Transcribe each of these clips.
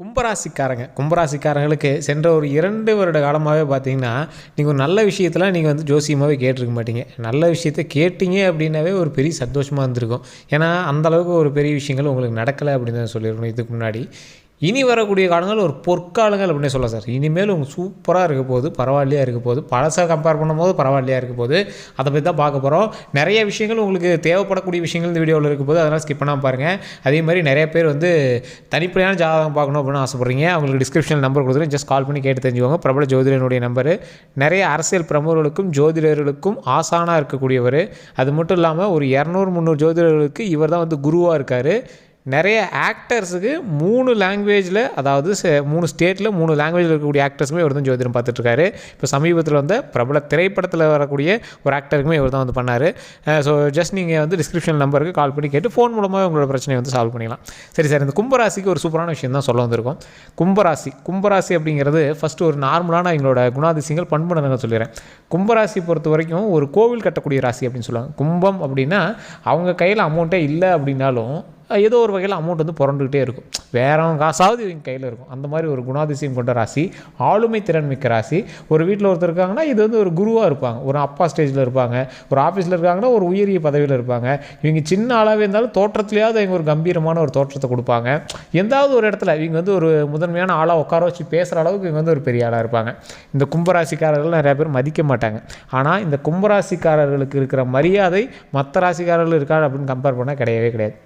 கும்பராசிக்காரங்களுக்கு சென்ற ஒரு 2 வருட காலமாகவே பார்த்தீங்கன்னா, நீங்கள் ஒரு நல்ல விஷயத்துல நீங்கள் வந்து ஜோசியமாகவே கேட்டிருக்க மாட்டீங்க. நல்ல விஷயத்த கேட்டீங்க அப்படின்னாவே ஒரு பெரிய சந்தோஷமாக இருந்திருக்கும். ஏன்னா, அந்த அளவுக்கு ஒரு பெரிய விஷயங்கள் உங்களுக்கு நடக்கலை அப்படின்னு தான் சொல்லியிருக்கணும் இதுக்கு முன்னாடி. இனி வரக்கூடிய காலங்கள் ஒரு பொற்காலங்கள் அப்படின்னே சொல்லலாம் சார். இனிமேல் உங்களுக்கு சூப்பராக இருக்க போகுது, பரவாயில்லையா இருக்க போகுது. பழசை கம்பேர் பண்ணும்போது பரவாயில்லையா இருக்க போகுது. அதை பற்றி தான் பார்க்க போகிறோம். நிறைய விஷயங்கள் உங்களுக்கு தேவைப்படக்கூடிய விஷயங்கள் இந்த வீடியோவில் இருக்க போது, அதெல்லாம் ஸ்கிப் பண்ணாமல் பாருங்கள். அதே மாதிரி நிறைய பேர் வந்து தனிப்படையான ஜாதகம் பார்க்கணும் அப்படின்னு ஆசைப்பட்றீங்க. அவங்களுக்கு டிஸ்கிரிப்ஷனில் நம்பர் கொடுத்துருக்கேன். ஜஸ்ட் கால் பண்ணி கேட்டு தெரிஞ்சுக்கோங்க. பிரபல ஜோதிடனுடைய நம்பரு. நிறைய அரசியல் பிரமுகர்களுக்கும் ஜோதிடர்களுக்கும் ஆசானாக இருக்கக்கூடியவர். அது மட்டும் இல்லாமல் ஒரு 200, 300 ஜோதிடர்களுக்கு இவர் தான் வந்து குருவாக இருக்கார். நிறைய ஆக்டர்ஸுக்கு 3 லாங்குவேஜில், அதாவது 3 ஸ்டேட்டில் 3 லாங்குவேஜில் இருக்கக்கூடிய ஆக்டர்ஸுமே இவர் தான் ஜோதிடம் பார்த்துட்ருக்காரு. இப்போ சமீபத்தில் வந்து பிரபல திரைப்படத்தில் வரக்கூடிய ஒரு ஆக்டருக்குமே இவர் தான் வந்து பண்ணார். ஸோ ஜஸ்ட் நீங்கள் வந்து டிஸ்கிரிப்ஷன் நம்பருக்கு கால் பண்ணி கேட்டு ஃபோன் மூலமாக உங்களோட பிரச்சனையை வந்து சால்வ் பண்ணிக்கலாம். சரி சார், இந்த கும்பராசிக்கு ஒரு சூப்பரான விஷயம் தான் சொல்ல வந்திருக்கோம். கும்பராசி அப்படிங்கிறது ஃபஸ்ட்டு ஒரு நார்மலான எங்களோட குணாதிசயங்கள் பண்பு நான் சொல்லிடுறேன். கும்பராசி பொறுத்த வரைக்கும் ஒரு கோவில் கட்டக்கூடிய ராசி அப்படின்னு சொல்லுவாங்க. கும்பம் அப்படின்னா அவங்க கையில் அமௌண்ட்டே இல்லை அப்படின்னாலும் ஏதோ ஒரு வகையில் அமௌண்ட் வந்து புரண்டுக்கிட்டே இருக்கும். வேறவங்க காசாவது இவங்க கையில் இருக்கும். அந்த மாதிரி ஒரு குணாதிசயம் கொண்ட ராசி, ஆளுமை திறன் மிக்க ராசி. ஒரு வீட்டில் ஒருத்தர் இருக்காங்கன்னா இது வந்து ஒரு குருவாக இருப்பாங்க. ஒரு அப்பா ஸ்டேஜில் இருப்பாங்க. ஒரு ஆஃபீஸில் இருக்காங்கன்னா ஒரு உயரிய பதவியில் இருப்பாங்க. இவங்க சின்ன ஆளாகவே இருந்தாலும் தோற்றத்துலையாவது இவங்க ஒரு கம்பீரமான ஒரு தோற்றத்தை கொடுப்பாங்க. எந்தாவது ஒரு இடத்துல இவங்க வந்து ஒரு முதன்மையான ஆளாக உட்கார வச்சு பேசுகிற அளவுக்கு இவங்க வந்து ஒரு பெரிய ஆளாக இருப்பாங்க. இந்த கும்பராசிக்காரர்கள் நிறைய பேர் மதிக்க மாட்டாங்க. ஆனால் இந்த கும்பராசிக்காரர்களுக்கு இருக்கிற மரியாதை மற்ற ராசிக்காரர்கள் இருக்காது அப்படின்னு கம்பேர் பண்ணால் கிடையவே கிடையாது.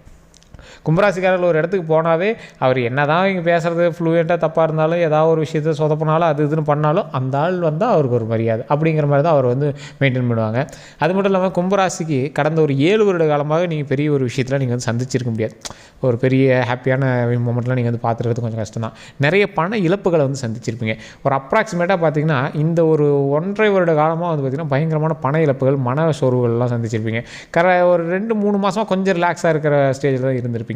கும்பராசிக்காரர்கள் ஒரு இடத்துக்கு போனாவே அவர் என்ன தான் இங்கே பேசுகிறது ஃப்ளூயண்ட்டாக தப்பாக இருந்தாலும், ஏதாவது ஒரு விஷயத்தை சொதப்பினாலும் அது இதுன்னு பண்ணாலும் அந்த ஆள் வந்தால் அவருக்கு ஒரு மரியாதை அப்படிங்கிற மாதிரி தான் அவர் வந்து மெயின்டைன் பண்ணுவாங்க. அது மட்டும் இல்லாமல் கும்பராசிக்கு கடந்த ஒரு 7 வருட காலமாக நீங்கள் பெரிய ஒரு விஷயத்தில் நீங்கள் வந்து சந்திச்சிருக்க முடியாது. ஒரு பெரிய ஹாப்பியான மூமெண்ட்லாம் நீங்கள் வந்து பார்த்துருக்கிறது கொஞ்சம் கஷ்டம் தான். நிறைய பண இழப்புகளை வந்து சந்திச்சிருப்பீங்க. ஒரு அப்ராக்சிமேட்டாக பார்த்தீங்கன்னா இந்த ஒரு 1.5 வருட காலமாக வந்து பார்த்திங்கன்னா பயங்கரமான பண இழப்புகள், மன சோர்வுகள்லாம் சந்திச்சிருப்பீங்க. ஒரு 2-3 மாதமாக கொஞ்சம் ரிலாக்ஸாக இருக்கிற ஸ்டேஜில் தான் இருந்திருப்பீங்க.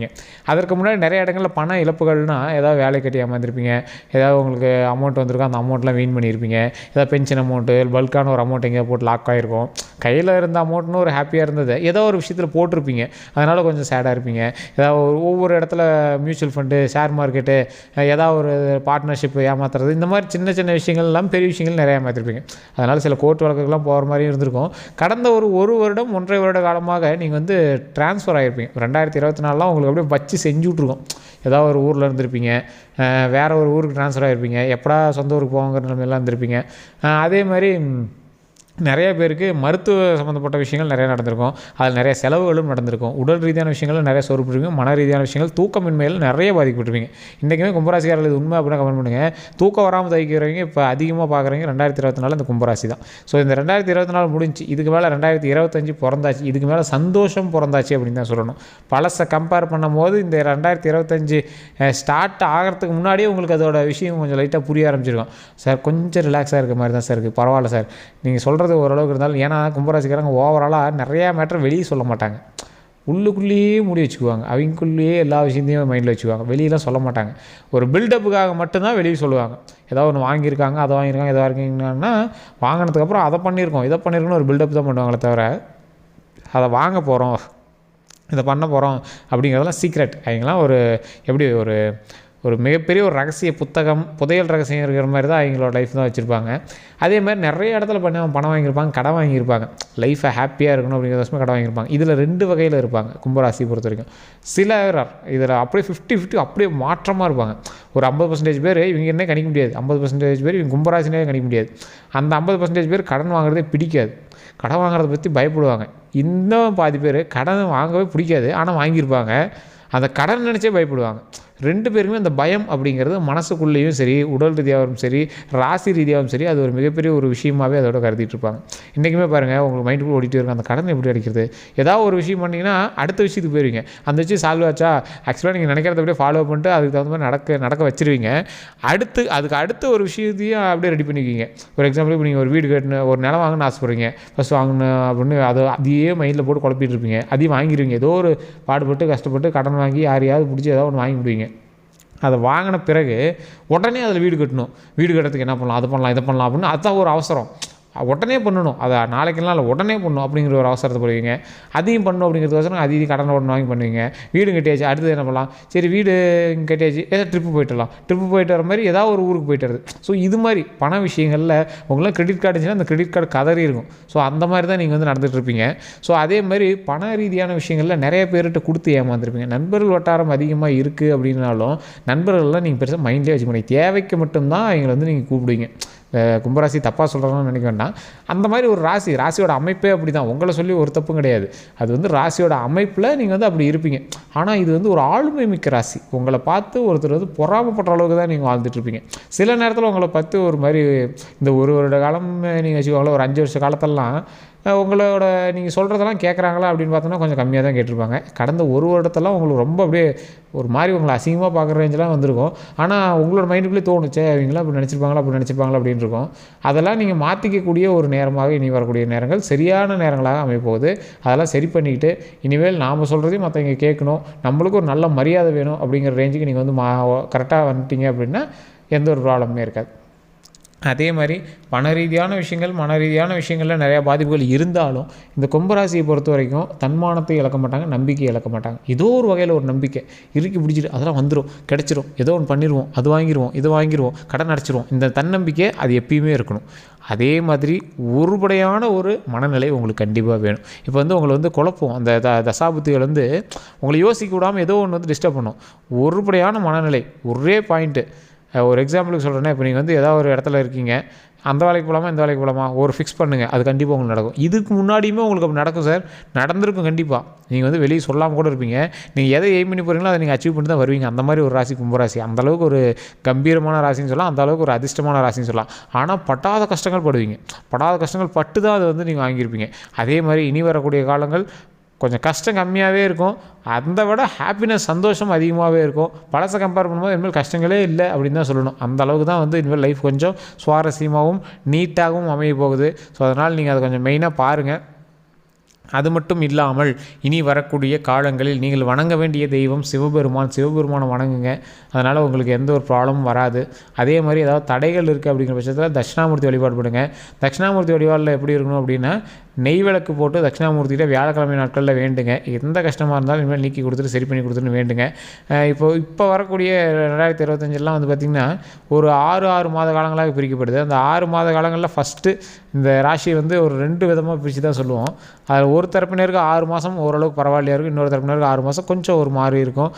அதற்கு முன்னாடி நிறைய இடங்களில் பண இழப்புகள்னால் ஏதாவது வேலை கட்டி ஏமாந்துருப்பீங்க. ஏதாவது உங்களுக்கு அமௌண்ட் வந்திருக்கும், அந்த அமௌண்ட்லாம் வீண் பண்ணியிருப்பீங்க. ஏதாவது பென்ஷன் அமௌண்ட்டு, பல்கான ஒரு அமௌண்ட் எங்கேயா போட்டு லாக் ஆகிருக்கும். கையில் இருந்த அமௌண்ட்னு ஒரு ஹாப்பியாக இருந்தது ஏதோ ஒரு விஷயத்தில் போட்டிருப்பீங்க, அதனால் கொஞ்சம் சேடாக இருப்பீங்க. ஏதாவது ஒவ்வொரு இடத்துல மியூச்சுவல் ஃபண்டு, ஷேர் மார்க்கெட்டு, ஏதாவது ஒரு பார்ட்னர்ஷிப் ஏமாத்துறது, இந்த மாதிரி சின்ன சின்ன விஷயங்கள் எல்லாம் பெரிய விஷயங்கள் நிறையா ஏமாற்றிருப்பீங்க. அதனால் சில கோர்ட் வழக்குகள்லாம் போகிற மாதிரி இருந்திருக்கும். கடந்த ஒரு 1 வருடம் 1.5 வருட காலமாக நீங்கள் வந்து ட்ரான்ஸ்ஃபர் ஆகிருப்பீங்க. 2024 உங்களுக்கு அப்படியே வச்சு செஞ்சுட்ருக்கோம். ஏதாவது ஒரு ஊரில் இருந்திருப்பீங்க, வேறு ஒரு ஊருக்கு ட்ரான்ஸ்ஃபர் ஆகிருப்பீங்க. எப்படா சொந்த ஊருக்கு போங்கிற நிலைமையெல்லாம் இருந்திருப்பீங்க. அதே மாதிரி நிறைய பேருக்கு மருத்துவ சம்மந்தப்பட்ட விஷயங்கள் நிறையா நடந்திருக்கும். அதில் நிறைய செலவுகளும் நடந்திருக்கும். உடல் ரீதியான விஷயங்களும் நிறைய சொருப்பிருப்பீங்க. மன ரீதியான விஷயங்கள், தூக்கமின்மையில் நிறைய பாதிக்கப்பட்டிருப்பீங்க. இன்றைக்குமே கும்பராசிக்காரர்கள் இது உண்மை அப்படின்னா கமெண்ட் பண்ணுங்கள். தூக்கம் வராமல் தவிக்கிறவங்க இப்போ அதிகமாக பார்க்குறவங்க 2024 இந்த கும்பராசி தான். ஸோ இந்த 2024 முடிஞ்சு, இதுக்கு மேலே 2025 பிறந்தாச்சு. இதுக்கு மேலே சந்தோஷம் பிறந்தாச்சு அப்படின்னு தான் சொல்லணும். பழசை கம்பேர் பண்ணும் போது இந்த 2025 ஸ்டார்ட் ஆகிறதுக்கு முன்னாடியே உங்களுக்கு அதோட விஷயம் கொஞ்சம் லைட்டாக புரிய ஆரம்பிச்சிருக்கும். சார் கொஞ்சம் ரிலாக்ஸாக இருக்க மாதிரி தான் சார் இருக்குது, பரவாயில்ல சார் நீங்கள் சொல்கிறது ஓரளவுக்கு இருந்தாலும். ஏன்னா கும்பராசிக்காரங்க ஓவராலாக நிறையா மேட்டர் வெளியே சொல்ல மாட்டாங்க. உள்ளுக்குள்ளேயே மூடி வச்சுக்குவாங்க. அவங்களுக்குள்ளேயே எல்லா விஷயத்தையும் மைண்டில் வச்சுக்குவாங்க. வெளியெலாம் சொல்ல மாட்டாங்க. ஒரு பில்டப்புக்காக மட்டும்தான் வெளியே சொல்லுவாங்க. ஏதாவது ஒன்று வாங்கியிருக்காங்க, அதை வாங்கியிருக்காங்க, எதாவது இருக்கீங்கன்னா வாங்கினதுக்கப்புறம் அதை பண்ணியிருக்கோம், இதை பண்ணியிருக்கோன்னு ஒரு பில்டப் தான் பண்ணுவாங்களே தவிர அதை வாங்க போகிறோம், இதை பண்ண போகிறோம் அப்படிங்கிறதெல்லாம் சீக்ரெட். அவங்களாம் ஒரு மிகப்பெரிய ஒரு ரகசிய புத்தகம், புதையல் ரகசியம் இருக்கிற மாதிரி தான் அவங்களோட லைஃப் தான் வச்சுருப்பாங்க. அதே மாதிரி நிறைய இடத்துல பணம் வாங்கியிருப்பாங்க, கடன் வாங்கியிருப்பாங்க. லைஃப்பை ஹாப்பியாக இருக்கணும் அப்படிங்கிறதுமே கடன் வாங்கியிருப்பாங்க. இதில் 2 வகையில் இருப்பாங்க கும்பராசி பொறுத்த வரைக்கும். சிலர் இதில் அப்படியே 50-50 அப்படியே மாற்றமாக இருப்பாங்க. ஒரு 50% பேர் இவங்க என்ன கணிக்க முடியாது, 50% பேர் இவங்க கும்பராசினே கணிக்க முடியாது. அந்த 50% பேர் கடன் வாங்குறதே பிடிக்காது, கடன் வாங்குறத பற்றி பயப்படுவாங்க. இன்னும் பாதி பேர் கடன் வாங்கவே பிடிக்காது, ஆனால் வாங்கியிருப்பாங்க. அந்த கடன் நினச்சே பயப்படுவாங்க. 2 பேருக்குமே அந்த பயம் அப்படிங்கிறது மனசுக்குள்ளேயும் சரி, உடல் ரீதியாகவும் சரி, ராசி ரீதியாகவும் சரி, அது ஒரு மிகப்பெரிய ஒரு விஷயமாகவே அதோட கருதிட்டு இருப்பாங்க. இன்றைக்குமே பாருங்கள், உங்களுக்கு மைண்டுக்குள்ளே ஓடிட்டு இருக்கும் அந்த கடன் எப்படி அடிக்கிறது. ஏதாவது ஒரு விஷயம் பண்ணிங்கன்னா அடுத்த விஷயத்துக்கு போயிருவீங்க. அந்த விஷயம் சால்வ் ஆச்சா, ஆக்சுவலாக நீங்கள் நினைக்கிறத அப்படியே ஃபாலோ பண்ணிட்டு அதுக்கு தகுந்த மாதிரி நடக்க வச்சுருவீங்க. அதுக்கு அடுத்த ஒரு விஷயத்தையும் அப்படியே ரெடி பண்ணிக்குவீங்க. ஒரு எக்ஸாம்பிள், இப்போ நீங்கள் ஒரு வீடு கட்டணும், ஒரு நிலம் வாங்கணும்னு ஆசைப்படுறீங்க, ஃபஸ்ட் வாங்கணும் அப்படின்னு அதையே மைண்டில் போட்டு குழப்பிட்டு இருப்பீங்க. அதையும் வாங்கிடுவீங்க. ஏதோ ஒரு பாடுபட்டு கஷ்டப்பட்டு கடன் வாங்கி யாரையாவது பிடிச்சி ஏதாவது ஒன்று வாங்கி விடுவீங்க. அதை வாங்கின பிறகு உடனே அதில் வீடு கட்டணும், வீடு கட்டுறதுக்கு என்ன பண்ணலாம், அதை பண்ணலாம், இதை பண்ணலாம் அப்படின்னு அதுதான் ஒரு அவசரம். உடனே பண்ணணும், அதை நாளைக்கெல்லாம் இல்லை உடனே பண்ணணும் அப்படிங்கிற ஒரு அவசரத்தை போடுவீங்க. அதையும் பண்ணணும் அப்படிங்கிறதுக்கோசரம் அதையும் கடன் உடனே வாங்கி பண்ணுவீங்க. வீடு கட்டியாச்சு, அடுத்தது என்ன பண்ணலாம், சரி வீடு கட்டியாச்சு, ஏதாவது ட்ரிப்பு போயிட்டு வர மாதிரி ஏதாவது ஒரு ஊருக்கு போயிட்டு வருது. ஸோ இது மாதிரி பண விஷயங்களில் உங்களாம் கிரெடிட் கார்டு இருந்துச்சுன்னா அந்த கிரெடிட் கார்டு கதறி இருக்கும். ஸோ அந்த மாதிரி தான் நீங்கள் வந்து நடந்துகிட்ருப்பீங்க. ஸோ அதே மாதிரி பண ரீதியான விஷயங்களில் நிறைய பேர்கிட்ட கொடுத்து ஏமாந்துருப்பீங்க. நண்பர்கள் வட்டாரம் அதிகமாக இருக்குது அப்படின்னாலும் நண்பர்கள்லாம் நீங்கள் பெருசாக மைண்ட்லேயே வச்சுக்க முடியும். தேவைக்கு மட்டும்தான் எங்களை வந்து நீங்கள் கூப்பிடுவீங்க. கும்பராசி தப்பாக சொல்கிறோன்னு நினைக்க வேண்டாம். அந்த மாதிரி ஒரு ராசியோட அமைப்பே அப்படி தான். உங்களை சொல்லி ஒரு தப்பும் கிடையாது. அது வந்து ராசியோட அமைப்பில் நீங்கள் வந்து அப்படி இருப்பீங்க. ஆனால் இது வந்து ஒரு ஆளுமை மிக்க ராசி. உங்களை பார்த்து ஒருத்தர் வந்து பொறாமப்படுற அளவுக்கு தான் நீங்கள் வாழ்ந்துட்டுருப்பீங்க. சில நேரத்தில் உங்களை பார்த்து ஒரு மாதிரி இந்த ஒரு வருட காலம் நீங்கள் வச்சுக்கோங்களேன், ஒரு 5 வருஷ காலத்தெல்லாம் உங்களோட நீங்கள் சொல்கிறதெல்லாம் கேட்குறாங்களா அப்படின்னு பார்த்தோன்னா கொஞ்சம் கம்மியாக தான் கேட்டிருப்பாங்க. கடந்த ஒரு வருடத்தெல்லாம் உங்களுக்கு ரொம்ப அப்படியே ஒரு மாதிரி உங்களை அசிங்கமாக பார்க்குற ரேஞ்செலாம் வந்திருக்கும். ஆனால் உங்களோட மைண்டுக்குள்ளே தோணுச்சே அவங்களாம் அப்படி நினச்சிருப்பாங்களா அப்படின்னு இருக்கும். அதெல்லாம் நீங்கள் மாற்றிக்கக்கூடிய ஒரு நேரமாக இனி வரக்கூடிய நேரங்கள் சரியான நேரங்களாக அமைப்போகுது. அதெல்லாம் சரி பண்ணிக்கிட்டு இனிமேல் நாம் சொல்கிறதையும் மற்றவங்க கேட்கணும், நம்மளுக்கு ஒரு நல்ல மரியாதை வேணும் அப்படிங்கிற ரேஞ்சுக்கு நீங்கள் வந்து கரெக்டாக வந்துட்டீங்க அப்படின்னா எந்த ஒரு ப்ராப்ளமே இருக்காது. அதே மாதிரி பண ரீதியான விஷயங்கள் மன ரீதியான விஷயங்களில் நிறையா பாதிப்புகள் இருந்தாலும் இந்த கும்பராசியை பொறுத்த வரைக்கும் தன்மானத்தை இழக்க மாட்டாங்க, நம்பிக்கை இழக்க மாட்டாங்க. ஏதோ ஒரு வகையில் ஒரு நம்பிக்கை இறுக்கி பிடிச்சிட்டு அதெல்லாம் வந்துடும், கிடச்சிரும், ஏதோ ஒன்று பண்ணிடுவோம், அது வாங்கிடுவோம், இது வாங்கிடுவோம், கடன் அடைச்சிருவோம், இந்த தன்னம்பிக்கை அது எப்பயுமே இருக்கணும். அதே மாதிரி ஒருபடையான ஒரு மனநிலை உங்களுக்கு கண்டிப்பாக வேணும். இப்போ வந்து உங்களை வந்து குழப்பம், அந்த தசாபுத்திகள் வந்து உங்களை யோசிக்க விடாமல் ஏதோ ஒன்று வந்து டிஸ்டர்ப் பண்ணும். ஒருபடையான மனநிலை, ஒரே பாயிண்ட்டு. ஒரு எக்ஸாம்பிளுக்கு சொல்கிறேன்னா, இப்போ நீங்கள் வந்து ஏதாவது ஒரு இடத்துல இருக்கீங்க, அந்த வேலைக்கு போகலாமா இந்த வேலைக்கு போகலாமா ஒரு ஃபிக்ஸ் பண்ணுங்கள், அது கண்டிப்பாக உங்களுக்கு நடக்கும். இதுக்கு முன்னாடியுமே உங்களுக்கு அப்படி நடக்கும் சார், நடந்திருக்கும் கண்டிப்பாக. நீங்கள் வந்து வெளியே சொல்லாமல் கூட இருப்பீங்க. நீங்கள் எதை எய்ம் பண்ணி போகிறீங்களோ அதை நீங்கள் அச்சீவ் பண்ணி தான் வருவீங்க. அந்த மாதிரி ஒரு ராசி கும்பராசி. அந்தளவுக்கு ஒரு கம்பீரமான ராசின்னு சொல்லலாம், அந்தளவுக்கு ஒரு அதிர்ஷ்டமான ராசின்னு சொல்லலாம். ஆனால் படாத கஷ்டங்கள் படுவீங்க. படாத கஷ்டங்கள் பட்டு தான் அதை வந்து நீங்கள் வாங்கியிருப்பீங்க. அதே மாதிரி இனி வரக்கூடிய காலங்கள் கொஞ்சம் கஷ்டம் கம்மியாகவே இருக்கும், அந்த விட ஹாப்பினஸ் சந்தோஷம் அதிகமாகவே இருக்கும். பழசை கம்பேர் பண்ணும்போது இனிமேல் கஷ்டங்களே இல்லை அப்படின்னு தான் சொல்லணும். அந்த அளவுக்கு தான் வந்து இனிமேல் லைஃப் கொஞ்சம் சுவாரஸ்யமாகவும் நீட்டாகவும் அமைய போகுது. ஸோ அதனால் நீங்கள் அதை கொஞ்சம் மெயினாக பாருங்கள். அது மட்டும் இல்லாமல் இனி வரக்கூடிய காலங்களில் நீங்கள் வணங்க வேண்டிய தெய்வம் சிவபெருமானை வணங்குங்க. அதனால் உங்களுக்கு எந்த ஒரு ப்ராப்ளமும் வராது. அதே மாதிரி ஏதாவது தடைகள் இருக்குது அப்படிங்கிற பட்சத்தில் தட்சிணாமூர்த்தி வழிபாடு பண்ணுங்க. தட்சிணாமூர்த்தி வழிபாடில் எப்படி இருக்கணும் அப்படின்னா, நெய் விளக்கு போட்டு தட்சிணாமூர்த்திகிட்ட வியாழக்கிழமை நாட்களில் வேண்டுங்க. எந்த கஷ்டமாக இருந்தாலும் இனிமேல் நீக்கி கொடுத்துட்டு சரி பண்ணி கொடுத்துன்னு வேண்டுங்க. இப்போ வரக்கூடிய 2025 வந்து பார்த்திங்கன்னா ஒரு 6 மாத காலங்களாக பிரிக்கப்படுது. அந்த 6 மாத காலங்களில் ஃபஸ்ட்டு இந்த ராசியை வந்து ஒரு 2 விதமாக பிரித்து தான் சொல்லுவோம். அதில் ஒரு தரப்பினருக்கு 6 மாதம் ஓரளவுக்கு பரவாயில்லையா இருக்கும், இன்னொரு தரப்பினருக்கு 6 மாதம் கொஞ்சம் ஒரு மாதிரி இருக்கும்.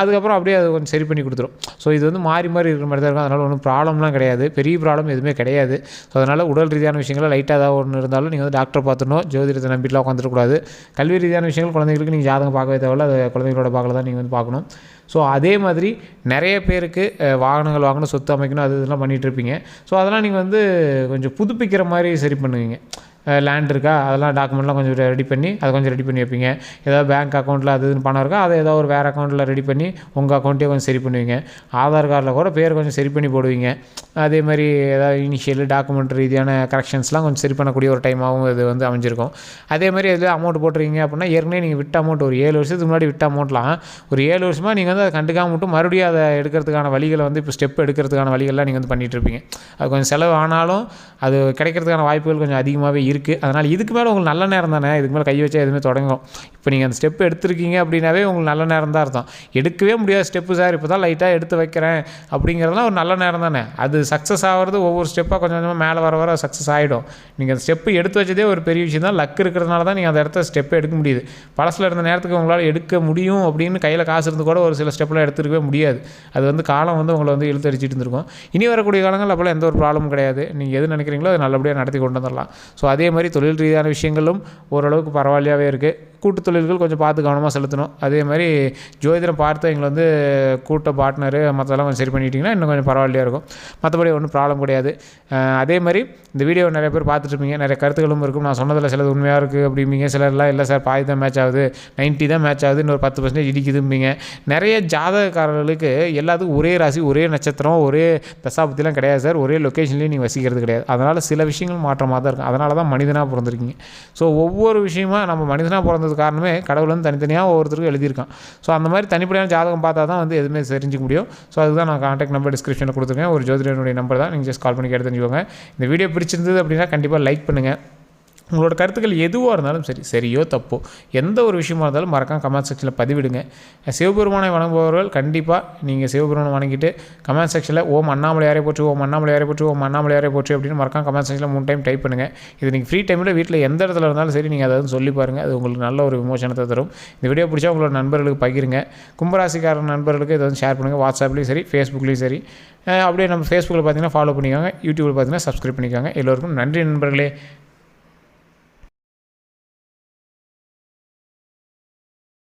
அதுக்கப்புறம் அப்படியே அது கொஞ்சம் சரி பண்ணி கொடுத்துரும். ஸோ இது வந்து மாறி இருக்கிற மாதிரி தான் இருக்கும். அதனால் ஒன்றும் ப்ராப்ளம்லாம் கிடையாது, பெரிய ப்ராப்ளம் எதுவுமே கிடையாது. ஸோ அதனால் உடல் ரீதியான விஷயங்கள் லைட்டாக ஏதாவது ஒன்று இருந்தாலும் நீங்கள் வந்து டாக்டரை பார்த்துணும், ஜோதிடத்தை நம்பிட்டுலாம் உட்காந்துருக்கூடாது. கல்வி ரீதியான விஷயங்கள் குழந்தைங்களுக்கு நீங்கள் ஜாதகம் பார்க்கவே தேவையில்ல, அது குழந்தைங்களோட பார்க்கல தான் நீங்கள் வந்து பார்க்கணும். ஸோ அதே மாதிரி நிறைய பேருக்கு வாகனங்கள் வாங்கணும், சொத்து அமைக்கணும், அது இதெல்லாம் பண்ணிகிட்ருப்பீங்க. ஸோ அதெல்லாம் நீங்கள் வந்து கொஞ்சம் புதுப்பிக்கிற மாதிரி சரி பண்ணுவீங்க. லேண்ட் இருக்கா, அதெல்லாம் டாக்குமெண்ட்லாம் கொஞ்சம் ரெடி பண்ணி அதை கொஞ்சம் ரெடி பண்ணி வைப்பீங்க. ஏதாவது பேங்க் அக்கௌண்ட்டில் அது இதுன்னு பணம் இருக்கா, அதை ஏதாவது ஒரு வேறு அக்கௌண்ட்டில் ரெடி பண்ணி உங்கள் அக்கௌண்ட்டே கொஞ்சம் சரி பண்ணுவீங்க. ஆதார் கார்டில் கூட பேர் கொஞ்சம் சரி பண்ணி போடுவீங்க. அதே மாதிரி ஏதாவது இனிஷியல் டாக்குமெண்ட் ரீதியான கரெக்ஷன்ஸ்லாம் கொஞ்சம் சரி பண்ணக்கூடிய ஒரு டைமாகவும் இது வந்து அமைஞ்சிருக்கும். அதே மாதிரி எதில் அமௌண்ட் போட்டுருக்கீங்க அப்படின்னா, ஏற்கனவே நீங்கள் விட்ட அமௌண்ட் ஒரு 7 வருஷத்துக்கு முன்னாடி விட்ட அமௌண்ட்லாம் ஒரு 7 வருஷமாக நீங்கள் வந்து அதை கண்டுக்காம மட்டும் மறுபடியும் அதை எடுக்கிறதுக்கான வழிகளை வந்து இப்போ ஸ்டெப் எடுக்கிறதுக்கான வழிகள்லாம் நீங்கள் வந்து பண்ணிகிட்ருப்பீங்க. அது கொஞ்சம் செலவு ஆனாலும் அது கிடைக்கிறதுக்கான வாய்ப்புகள் கொஞ்சம் அதிகமாகவே இருக்குது. அதனால் இதுக்கு மேலே உங்களுக்கு நல்ல நேரம் தானே, இதுக்கு மேலே கை வச்சா எதுவுமே தொடங்கும். இப்போ நீங்கள் அந்த ஸ்டெப் எடுத்துருக்கீங்க அப்படின்னாவே உங்களுக்கு நல்ல நேரம் தான் அர்த்தம். எடுக்கவே முடியாத ஸ்டெப்பு சார், இப்போ தான் லைட்டாக எடுத்து வைக்கிறேன் அப்படிங்கிறதுலாம் ஒரு நல்ல நேரம் தானே. அது சக்ஸஸ் ஆகிறது ஒவ்வொரு ஸ்டெப்பாக கொஞ்சம் கொஞ்சமாக மேலே வர சக்ஸஸ் ஆகிடும். நீங்கள் அந்த ஸ்டெப்பு எடுத்து வச்சதே ஒரு பெரிய விஷயம் தான். லக் இருக்கிறதுனால தான் நீங்கள் அந்த இடத்த ஸ்டெப்பை எடுக்க முடியுது. பழசில் இருந்த நேரத்துக்கு உங்களால் எடுக்க முடியும் அப்படின்னு கையில் காசு இருந்து கூட ஒரு சில ஸ்டெப்லாம் எடுத்துருக்கவே முடியாது. அது வந்து காலம் வந்து உங்களை வந்து இழுத்து அடிச்சிட்டு இருந்திருக்கும். இனி வரக்கூடிய காலங்கள் அப்போலாம் எந்த ஒரு ப்ராப்ளமும் கிடையாது. நீங்கள் எது நினைக்கிறீங்களோ அது நல்லபடியாக நடத்தி கொண்டு வந்துடலாம். ஸோ அதே மாதிரி தொழில் ரீதியான விஷயங்களும் ஓரளவுக்கு பரவாயில்லையாகவே இருக்குது. கூட்டு தொழில்கள் கொஞ்சம் பார்த்து கவனமாக செலுத்தணும். அதே மாதிரி ஜோதிடம் பார்த்து எங்களை வந்து கூட்ட பார்ட்னரு மற்றதெல்லாம் கொஞ்சம் சரி பண்ணிட்டீங்கன்னா இன்னும் கொஞ்சம் பரவாயில்லையாக இருக்கும். மற்றபடி ஒன்றும் ப்ராப்ளம் கிடையாது. அதே மாதிரி இந்த வீடியோ நிறைய பேர் பார்த்துட்ருப்பீங்க, நிறைய கருத்துக்களும் இருக்கும். நான் சொன்னதில் சிலது உண்மையாக இருக்குது அப்படிம்பீங்க, சிலர்லாம் இல்லை சார் பாதி தான் மேட்ச் ஆகுது, 90 தான் மேட்ச் ஆகுது, இன்னொரு 10% இடிக்குதும்பீங்க. நிறைய ஜாதகக்காரர்களுக்கு எல்லாத்துக்கும் ஒரே ராசி, ஒரே நட்சத்திரம், ஒரே தசாபத்திலாம் கிடையாது சார். ஒரே லொக்கேஷன்லேயும் நீங்கள் வசிக்கிறது கிடையாது. அதனால் சில விஷயங்கள் மாற்றமாக தான் இருக்கும். அதனால தான் மனிதனாக பிறந்திருக்கீங்க. ஸோ ஒவ்வொரு விஷயமா நம்ம மனிதனாக பிறந்தது காரணமே கடவுள் வந்து தனித்தனியாக ஒவ்வொருத்தருக்கும் எழுதியிருக்கான். ஸோ அந்த மாதிரி தனிப்படையான ஜாதகம் பார்த்தா தான் வந்து எதுவுமே தெரிஞ்சிக்க முடியும். ஸோ அதுதான் நான் கான்டாக்ட் நம்பர் டிஸ்கிரிப்ஷனில் கொடுத்துருக்கேன். ஒரு ஜோதிடனுடைய நம்பர் தான், நீங்கள் ஜஸ்ட் கால் பண்ணி கேட்டு தெரிஞ்சுக்கோங்க. இந்த வீடியோ பிடிச்சிருந்தது அப்படின்னா கண்டிப்பாக லைக் பண்ணுங்கள். உங்களோட கருத்துக்கள் எதுவாக இருந்தாலும் சரி, சரியோ தப்போ எந்த ஒரு விஷயமா இருந்தாலும் மறக்காம கமெண்ட் செக்ஷனில் பதிவிடுங்க. சிவபெருமானை வணங்குபவர்கள் கண்டிப்பாக நீங்கள் சிவபெருமானை வணங்கிட்டு கமெண்ட் செக்ஷனில் ஓம் அண்ணாமலையாரை போற்று, ஓம் அண்ணாமலையாரை போற்று, ஓம் அண்ணாமலையாரை போற்று அப்படின்னு மறக்காம கமெண்ட் செக்ஷனில் 3 டைம் டைப் பண்ணுங்கள். இது நீங்கள் ஃப்ரீ டைமில் வீட்டில் எந்த இடத்துல இருந்தாலும் சரி நீங்கள் அதை சொல்லி பாருங்கள். அது உங்களுக்கு நல்ல ஒரு விமோசனத்தை தரும். இந்த வீடியோ பிடிச்சா உங்களோட நண்பர்களுக்கு பகிருங்க. கும்பராசிக்கார நண்பர்களுக்கு இதை வந்து ஷேர் பண்ணுங்கள். வாட்ஸ்அப்லேயும் சரி, ஃபேஸ்புக்லேயும் சரி. அப்படியே நம்ம ஃபேஸ்புக்கில் பார்த்தீங்கன்னா ஃபாலோ பண்ணிக்கோங்க, யூடியூப்பில் பார்த்தீங்கன்னா சப்ஸ்கிரைப் பண்ணிக்கோங்க. எல்லோருக்கும் நன்றி நண்பர்களே.